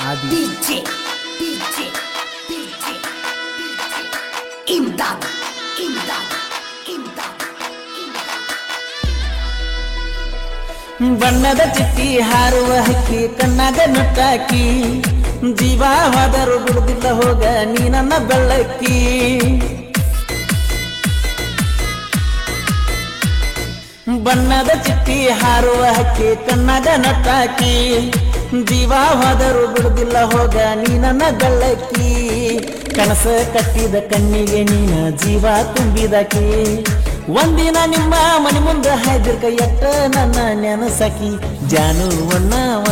ಆದಿ. ಬಣ್ಣದ ಚಿಟ್ಟಿ ಹಾರುವ ಹಕ್ಕಿ ಕಣ್ಣಾಗ ನುಟ್ಟಾಕಿ ಜೀವ ಹೋದರು ಬಿಡುದಿಲ್ಲ ಹೋಗ ನೀ ನನ್ನ ಬೆಳ್ಳಕ್ಕಿ. ಬಣ್ಣದ ಚಿಟ್ಟಿ ಹಾರುವ ಹಕ್ಕಿ ಕಣ್ಣಾಗ ನಟ್ಟಾಕಿ ಜೀವ ಹೋದರು ಬಿಡುದಿಲ್ಲ ಹೋಗ ನೀ ನನ್ನ ಬೆಳ್ಳಕ್ಕಿ. ಕನಸ ಕಟ್ಟಿದ ಕಣ್ಣಿಗೆ ನೀನ ಜೀವ ತುಂಬಿದಕಿ. ಒಂದಿನ ನಿಮ್ಮ ಮನೆ ಮುಂದೆ ಹಾಯ್ದಿರ್ಕ ಎಟ್ಟ ನನ್ನ ನೆನಸಕಿ. ಜಾನು ಒಣ್ಣವ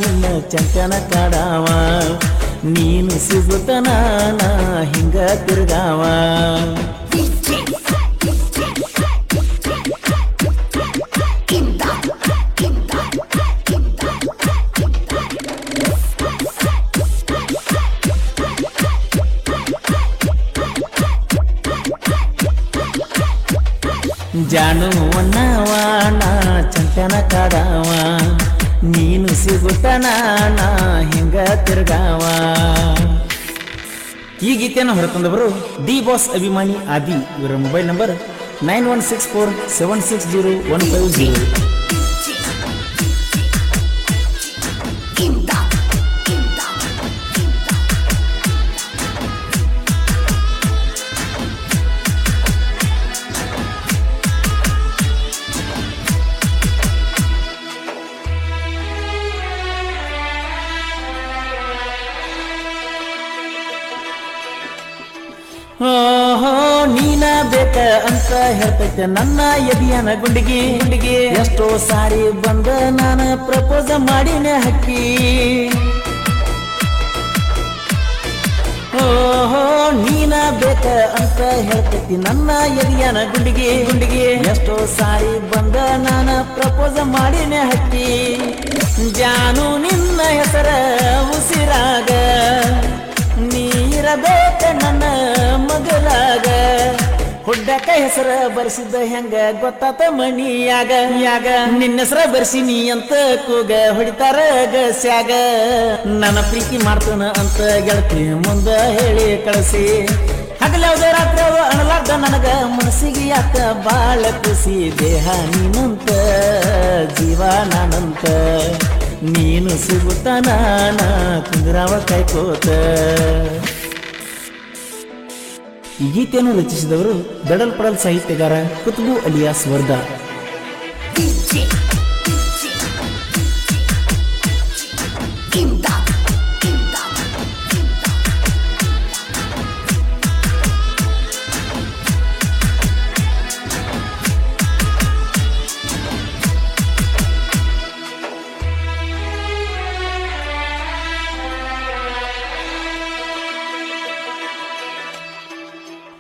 ನಿನ್ನ ಚಂಚನ ಕಾಡವ ನೀನು ಸಿಗುತ್ತ ನಾನ ಹಿಂಗ ತಿರ್ಗಾವ. ಜಾನು ಒಣ್ಣವ ನಾ ಚಂಚನ ಕಾಡವ ನೀನು ಸಿಗುತ್ತ ನಾನ ಹಿಂಗ ತಿರ್ಗಾವ. ಈ ಗೀತೆಯನ್ನು ಹೊರತಂದವರು ಡಿ ಬಾಸ್ ಅಭಿಮಾನಿ ಆದಿ. ಇವರ ಮೊಬೈಲ್ ನಂಬರ್ 9164760150. ಓಹೋ ನೀನ ಬೇಕ ಅಂತ ಹೇಳ್ತೈತೆ ನನ್ನ ಎದಿಯನ ಗುಂಡಿಗೆ. ಎಷ್ಟೋ ಸಾರಿ ಬಂದ ನಾನು ಪ್ರಪೋಸ್ ಮಾಡಿನ ಹಕ್ಕಿ. ಓಹೋ ನೀನ ಬೇಕ ಅಂತ ಹೇಳ್ತೈತಿ ನನ್ನ ಎದಿಯನ ಗುಂಡಿಗೆ. ಎಷ್ಟೋ ಸಾರಿ ಬಂದ ನಾನು ಪ್ರಪೋಸ್ ಮಾಡಿನ ಹಕ್ಕಿ. ಜಾನು ನಿನ್ನ ಹೆಸರ ಉಸಿರಾಗ ನೀರಬೇಕ ನನ್ನ ಮಗಲಾಗ. ಹುಡ್ಡಕ ಹೆಸರ ಬರ್ಸಿದ್ದ ಹೆಂಗ ಗೊತ್ತಾತ ಮಣಿಯಾಗ. ನಿನ್ನ ಹೆಸರ ಬರ್ಸಿನಿ ಅಂತ ಕೂಗ ಹೊಡಿತಾರ ಗಸ್ಯಾಗ. ನನ್ನ ಪ್ರೀತಿ ಮಾಡ್ತಾನ ಅಂತ ಗೆಳತಿ ಮುಂದ ಹೇಳಿ ಕಳಿಸಿ. ಹಗಲ್ಯಾವ್ದ ರಾತ್ರಿ ಅಣಲಾರ್ದ ನನಗ ಮನಸ್ಸಿಗೆ ಯಾಕ ಬಾಳ ಖುಷಿ. ದೇಹ ನೀನಂತ ಜೀವ ನಾನಂತ ನೀನು ಸಿಗುತ್ತ ನಾನ ಕುಂದ್ರಾವ ಕೈಕೋತ. ಈ ಗೀತೆಯನ್ನು ರಚಿಸಿದವರು ದಡಲ್ ಪಡಲ್ ಸಾಹಿತ್ಯಗಾರ ಕುತುಬು ಅಲಿಯಾಸ್ ವರ್ಧಾ.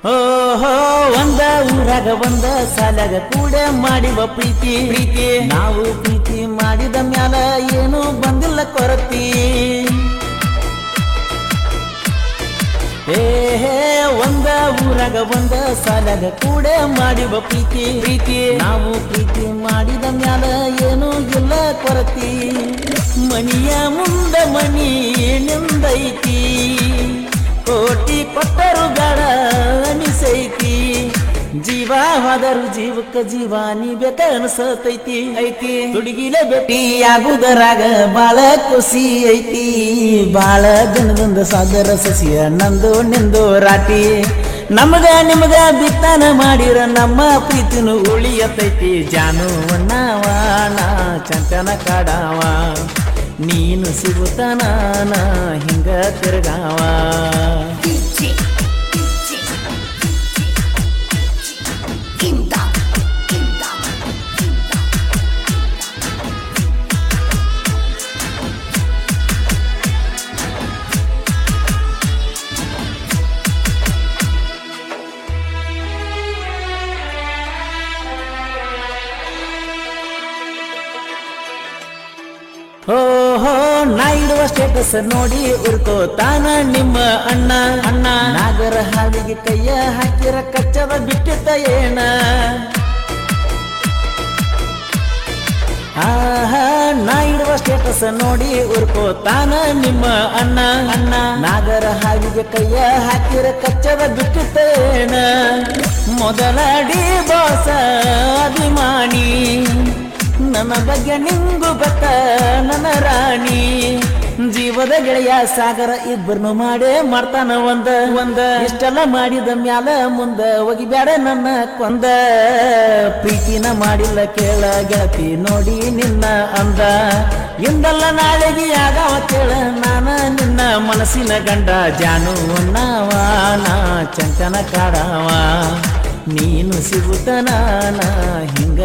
ಓಹೋ ಒಂದ ಊರಾಗ ಒಂದ ಸಾಲಾಗ ಕೂಡ ಮಾಡಿವ ಪ್ರೀತಿ. ನಾವು ಪ್ರೀತಿ ಮಾಡಿದ ಮ್ಯಾಲ ಏನು ಬಂದಿಲ್ಲ ಕೊರತಿ. ಒಂದ ಊರಾಗ ಒಂದ ಸಾಲಾಗ ಕೂಡ ಮಾಡಿವ ಪ್ರೀತಿ. ನಾವು ಪ್ರೀತಿ ಮಾಡಿದ ಮ್ಯಾಲ ಏನು ಇಲ್ಲ ಕೊರತಿ. ಮನಿಯ ಮುಂದ ಮನಿ ನಿಂದೈತಿ. ಕೋಟಿ ಕೊಟ್ಟರು ಬೇಡ ಅನಿಸೈತಿ. ಜೀವ ಹೋದರು ಜೀವಕ್ಕ ಜೀವ ನೀ ಬೇಕ ಅನ್ಸತೈತಿ. ತುಡುಗಿಲೆ ಭೇಟಿ ಆಗುದರಾಗ ಬಾಳ ಖುಷಿ ಐತಿ. ಬಾಳ ದಿನದಿಂದ ಸಾದರ ಸಸಿಯ ನಂದು ನಿಂದು ರಾಟಿ. ನಮಗ ನಿಮಗ ಬಿತ್ತನ ಮಾಡಿರ ನಮ್ಮ ಪ್ರೀತಿನು ಉಳಿಯತೈತಿ. ಜಾನು ಒಣ್ಣವ ನಾ ಚಂಚನ ಕಾಡವ ನೀನು ಸಿಗುತ್ತ ನಾನ ಹಿಂಗ ತಿರ್ಗಾವ. ಓಹೋ ನಾ ಇಡುವ ಸ್ಟೇಟಸ್ ನೋಡಿ ಉರ್ಕೋತಾನ ನಿಮ್ಮ ಅಣ್ಣ. ನಾಗರ ಹಾವಿಗೆ ಕೈಯ ಹಾಕಿರ ಕಚ್ಚದ ಬಿಟ್ಟಿತ್ತ ಏನ. ಆಹಾ ನಾ ಇಡುವ ಸ್ಟೇಟಸ್ ನೋಡಿ ಉರ್ಕೋತಾನ ನಿಮ್ಮ ಅಣ್ಣ ಅಣ್ಣ ನಾಗರ ಹಾವಿಗೆ ಕೈಯ ಹಾಕಿರ ಕಚ್ಚದ ಬಿಟ್ಟಿತ್ತೇನ ಮೊದಲಡಿ ಬಾಸ ಅಭಿಮಾನಿ ನನ್ನ ಬಗ್ಗೆ ನಿಂಗು ಗೊತ್ತ ನನ್ನ ರಾಣಿ ಜೀವದ ಗೆಳೆಯ ಸಾಗರ ಇಬ್ಬರನ್ನು ಮಾಡೇ ಮಾಡ್ತಾನ ಒಂದ ಇಷ್ಟೆಲ್ಲ ಮಾಡಿದ ಮ್ಯಾಲ ಮುಂದ ಒಗಿಬ್ಯಾಡ ನನ್ನ ಕೊಂದ ಪ್ರೀತಿನ ಮಾಡಿಲ್ಲ ಕೇಳ ಗೆಳತಿ ನೋಡಿ ನಿನ್ನ ಅಂದ ಇಂದಲ್ಲ ನಾಳೆಗೆ ಯಾಗವ ಕೇಳ ನಾನ ನಿನ್ನ ಮನಸ್ಸಿನ ಗಂಡ ಜಾನು ನಾವ ನಾ ಚಂಚನ ಕಾಡವ ನೀನು ಸಿಗುತ್ತ ನಾನ ಹಿಂಗ